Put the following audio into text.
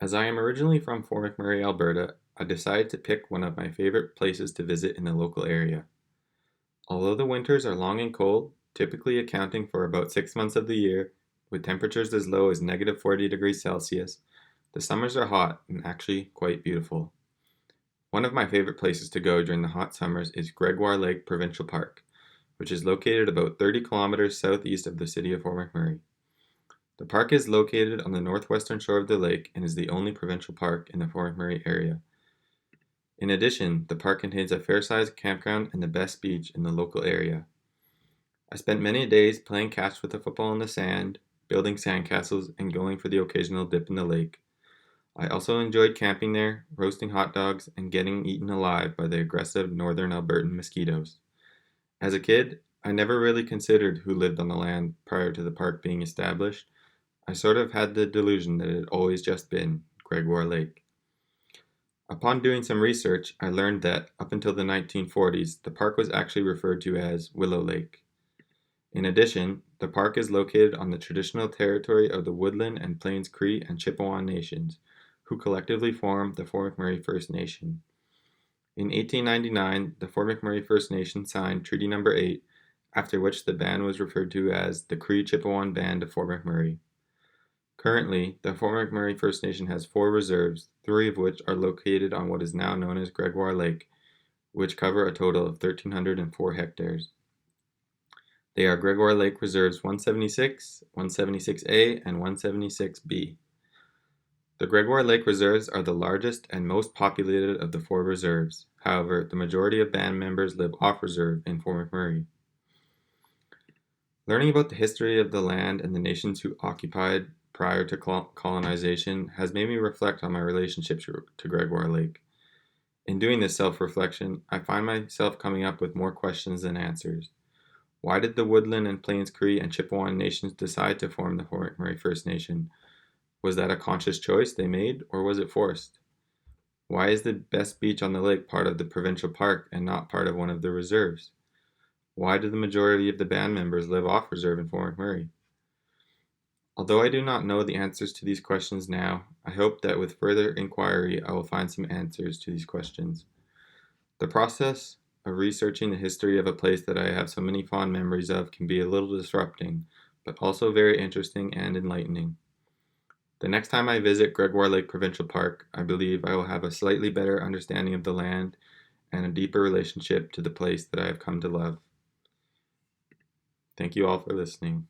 As I am originally from Fort McMurray, Alberta, I decided to pick one of my favorite places to visit in the local area. Although the winters are long and cold, typically accounting for about 6 months of the year, with temperatures as low as -40 degrees Celsius, the summers are hot and actually quite beautiful. One of my favorite places to go during the hot summers is Gregoire Lake Provincial Park, which is located about 30 kilometers southeast of the city of Fort McMurray. The park is located on the northwestern shore of the lake and is the only provincial park in the Fort McMurray area. In addition, the park contains a fair-sized campground and the best beach in the local area. I spent many days playing catch with a football in the sand, building sandcastles, and going for the occasional dip in the lake. I also enjoyed camping there, roasting hot dogs, and getting eaten alive by the aggressive northern Albertan mosquitoes. As a kid, I never really considered who lived on the land prior to the park being established. I sort of had the delusion that it had always just been Gregoire Lake. Upon doing some research, I learned that up until the 1940s, the park was actually referred to as Willow Lake. In addition, the park is located on the traditional territory of the Woodland and Plains Cree and Chippewa nations, who collectively form the Fort McMurray First Nation. In 1899, the Fort McMurray First Nation signed Treaty No. 8, after which the band was referred to as the Cree Chippewan Band of Fort McMurray. Currently, the Fort McMurray First Nation has 4 reserves, 3 of which are located on what is now known as Gregoire Lake, which cover a total of 1,304 hectares. They are Gregoire Lake Reserves 176, 176A, and 176B. The Gregoire Lake Reserves are the largest and most populated of the 4 reserves. However, the majority of band members live off-reserve in Fort McMurray. Learning about the history of the land and the nations who occupied prior to colonization has made me reflect on my relationship to Gregoire Lake. In doing this self-reflection, I find myself coming up with more questions than answers. Why did the Woodland and Plains Cree and Chippewa nations decide to form the Fort McMurray First Nation? Was that a conscious choice they made, or was it forced? Why is the best beach on the lake part of the provincial park and not part of one of the reserves? Why do the majority of the band members live off reserve in Fort McMurray? Although I do not know the answers to these questions now, I hope that with further inquiry I will find some answers to these questions. The process of researching the history of a place that I have so many fond memories of can be a little disrupting, but also very interesting and enlightening. The next time I visit Gregoire Lake Provincial Park, I believe I will have a slightly better understanding of the land and a deeper relationship to the place that I have come to love. Thank you all for listening.